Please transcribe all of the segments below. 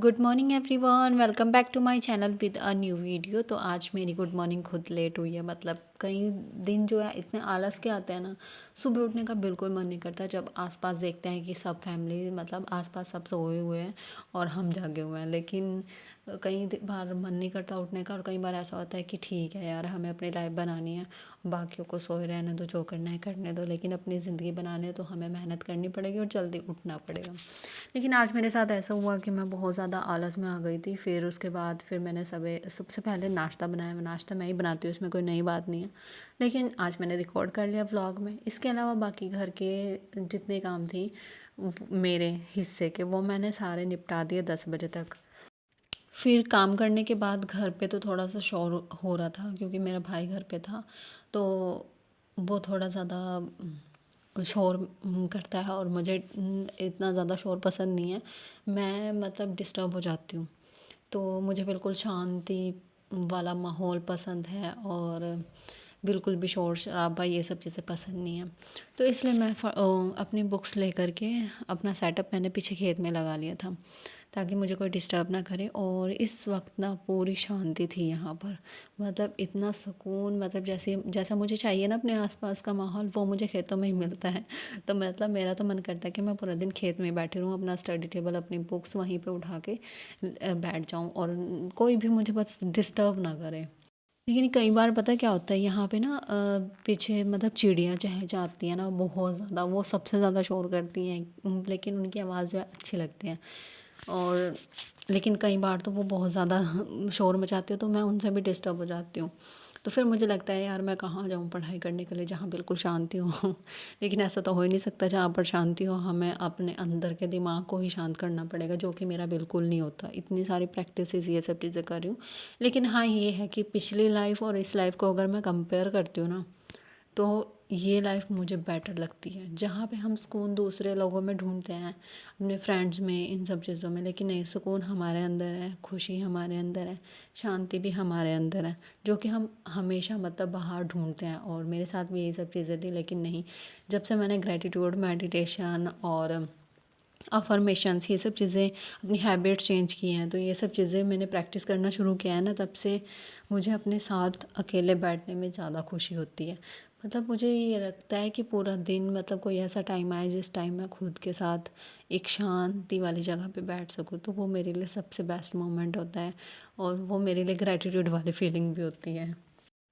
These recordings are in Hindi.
Good morning everyone, welcome back to my channel with a new video. तो आज मेरी गुड मॉर्निंग खुद लेट हुई है। मतलब कई दिन जो है इतने आलस के आते हैं ना, सुबह उठने का बिल्कुल मन नहीं करता। जब आसपास देखते हैं कि सब फैमिली मतलब आसपास सब सोए हुए हैं और हम जागे हुए हैं, लेकिन कई बार मन नहीं करता उठने का। और कई बार ऐसा होता है कि ठीक है यार, हमें अपनी लाइफ बनानी है, बाकियों को सोए रहने दो, जो करना है करने दो, लेकिन अपनी ज़िंदगी बनाने है तो हमें मेहनत करनी पड़ेगी और जल्दी उठना पड़ेगा। लेकिन आज मेरे साथ ऐसा हुआ कि मैं बहुत ज़्यादा आलस में आ गई थी। फिर उसके बाद मैंने सबसे पहले नाश्ता बनाया। नाश्ता मैं ही बनाती हूँ, इसमें कोई नई बात नहीं है। लेकिन आज मैंने रिकॉर्ड कर लिया व्लॉग में। इसके अलावा बाकी घर के जितने काम थी मेरे हिस्से के, वो मैंने सारे निपटा दिए 10 बजे तक। फिर काम करने के बाद घर पे तो थोड़ा सा शोर हो रहा था, क्योंकि मेरा भाई घर पे था। तो वो थोड़ा ज़्यादा शोर करता है और मुझे इतना ज़्यादा शोर पसंद नहीं है। मैं मतलब डिस्टर्ब हो जाती हूँ। तो मुझे बिल्कुल शांति वाला माहौल पसंद है, और बिल्कुल भी शोर शराबा ये सब चीज़ें पसंद नहीं है। तो इसलिए मैं अपनी बुक्स लेकर के अपना सेटअप मैंने पीछे खेत में लगा लिया था, ताकि मुझे कोई डिस्टर्ब ना करे। और इस वक्त ना पूरी शांति थी यहाँ पर। मतलब इतना सुकून, मतलब जैसे जैसा मुझे चाहिए ना अपने आसपास का माहौल, वो मुझे खेतों में ही मिलता है। तो मतलब मेरा तो मन करता है कि मैं पूरा दिन खेत में बैठी रहूँ, अपना स्टडी टेबल, अपनी बुक्स वहीं पे उठा के बैठ जाऊँ, और कोई भी मुझे बस डिस्टर्ब ना करे। लेकिन कई बार पता है क्या होता है यहाँ पे ना, पीछे मतलब चिड़ियाँ चहचहाती हैं ना बहुत ज़्यादा, वो सबसे ज़्यादा शोर करती हैं। लेकिन उनकी आवाज़ जो है अच्छी लगती है। और लेकिन कई बार तो वो बहुत ज़्यादा शोर मचाते हो, तो मैं उनसे भी डिस्टर्ब हो जाती हूँ। तो फिर मुझे लगता है यार, मैं कहाँ जाऊँ पढ़ाई करने के लिए जहाँ बिल्कुल शांति हो। लेकिन ऐसा तो हो ही नहीं सकता जहाँ पर शांति हो। हमें अपने अंदर के दिमाग को ही शांत करना पड़ेगा, जो कि मेरा बिल्कुल नहीं होता। इतनी सारी प्रैक्टिसेस ये सब चीज़ें कर रही हूँ। लेकिन हाँ, ये है कि पिछली लाइफ और इस लाइफ को अगर मैं कंपेयर करती हूँ ना, तो ये लाइफ मुझे बेटर लगती है, जहाँ पे हम सुकून दूसरे लोगों में ढूंढते हैं, अपने फ्रेंड्स में, इन सब चीज़ों में। लेकिन नहीं, सुकून हमारे अंदर है, खुशी हमारे अंदर है, शांति भी हमारे अंदर है, जो कि हम हमेशा मतलब बाहर ढूंढते हैं। और मेरे साथ भी यही सब चीज़ें थी। लेकिन नहीं, जब से मैंने ग्रेटिट्यूड मेडिटेशन और अफर्मेशंस ये सब चीज़ें, अपनी हैबिट्स चेंज की हैं, तो ये सब चीज़ें मैंने प्रैक्टिस करना शुरू किया है ना, तब से मुझे अपने साथ अकेले बैठने में ज़्यादा खुशी होती है। मतलब मुझे ये लगता है कि पूरा दिन मतलब कोई ऐसा टाइम आए जिस टाइम मैं खुद के साथ एक शांति वाली जगह पे बैठ सकूँ, तो वो मेरे लिए सबसे बेस्ट मोमेंट होता है। और वो मेरे लिए ग्रैटिट्यूड वाली फीलिंग भी होती है।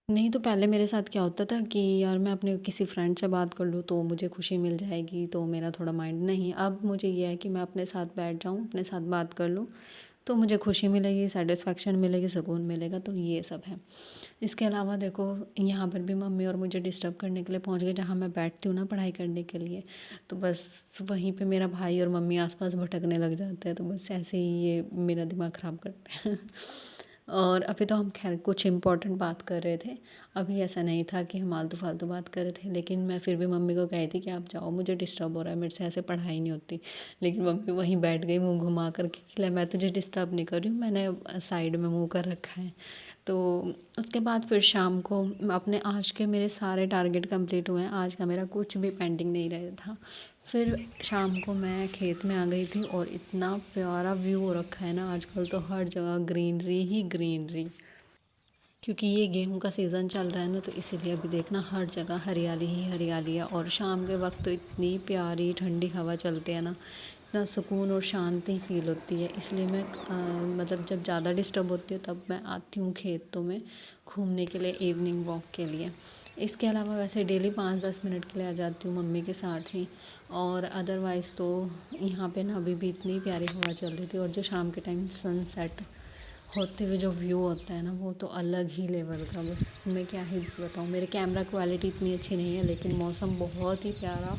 नहीं तो पहले मेरे साथ क्या होता था कि यार, मैं अपने किसी फ्रेंड से बात कर लूँ तो मुझे खुशी मिल जाएगी, तो मेरा थोड़ा माइंड नहीं। अब मुझे ये है कि मैं अपने साथ बैठ जाऊँ, अपने साथ बात कर लूँ, तो मुझे खुशी मिलेगी, सेटिस्फेक्शन मिलेगी, सुकून मिलेगा। तो ये सब है। इसके अलावा देखो, यहाँ पर भी मम्मी और मुझे डिस्टर्ब करने के लिए पहुँच गए, जहाँ मैं बैठती हूँ ना पढ़ाई करने के लिए। तो बस वहीं पे मेरा भाई और मम्मी आसपास भटकने लग जाते हैं, तो बस ऐसे ही ये मेरा दिमाग ख़राब करते हैं। और अभी तो हम खैर कुछ इम्पोर्टेंट बात कर रहे थे। अभी ऐसा नहीं था कि हम आलतू फालतू बात कर रहे थे, लेकिन मैं फिर भी मम्मी को कही थी कि आप जाओ, मुझे डिस्टर्ब हो रहा है, मेरे से ऐसे पढ़ाई नहीं होती। लेकिन मम्मी वहीं बैठ गई मुंह घुमा कर के कि ले, मैं तुझे डिस्टर्ब नहीं कर रही हूँ, मैंने साइड में मुंह कर रखा है। तो उसके बाद फिर शाम को अपने आज के मेरे सारे टारगेट कंप्लीट हुए हैं। आज का मेरा कुछ भी पेंडिंग नहीं रहा था। फिर शाम को मैं खेत में आ गई थी, और इतना प्यारा व्यू हो रखा है ना आजकल, तो हर जगह ग्रीनरी ही ग्रीनरी। क्योंकि ये गेहूं का सीज़न चल रहा है ना, तो इसीलिए अभी देखना हर जगह हरियाली ही हरियाली है। और शाम के वक्त तो इतनी प्यारी ठंडी हवा चलती है ना, इतना सुकून और शांति फील होती है। इसलिए मैं मतलब जब ज़्यादा डिस्टर्ब होती हूँ तब मैं आती हूँ खेतों में घूमने के लिए, इवनिंग वॉक के लिए। इसके अलावा वैसे डेली 5-10 मिनट के लिए आ जाती हूँ मम्मी के साथ ही। और अदरवाइज़ तो यहाँ पे ना अभी भी इतनी प्यारी हवा चल रही थी, और जो शाम के टाइम सनसेट होते हुए जो व्यू होता है ना, वो तो अलग ही लेवल का। बस मैं क्या ही बताऊँ, मेरे कैमरा क्वालिटी इतनी अच्छी नहीं है, लेकिन मौसम बहुत ही प्यारा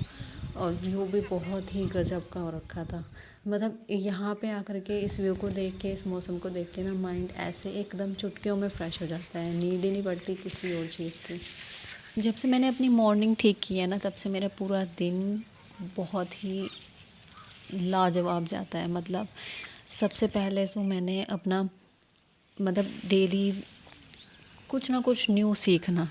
और व्यू भी बहुत ही गजब का हो रखा था। मतलब यहाँ पे आकर के इस व्यू को देख के, इस मौसम को देख के ना, माइंड ऐसे एकदम चुटकियों में फ़्रेश हो जाता है, नीड ही नहीं पड़ती किसी और चीज़ की। जब से मैंने अपनी मॉर्निंग ठीक की है ना, तब से मेरा पूरा दिन बहुत ही लाजवाब जाता है। मतलब सबसे पहले तो मैंने अपना मतलब डेली कुछ ना कुछ न्यू सीखना,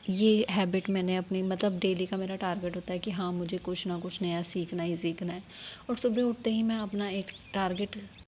ये हैबिट मैंने अपनी, मतलब डेली का मेरा टारगेट होता है कि हाँ, मुझे कुछ ना कुछ नया सीखना ही सीखना है। और सुबह उठते ही मैं अपना एक टारगेट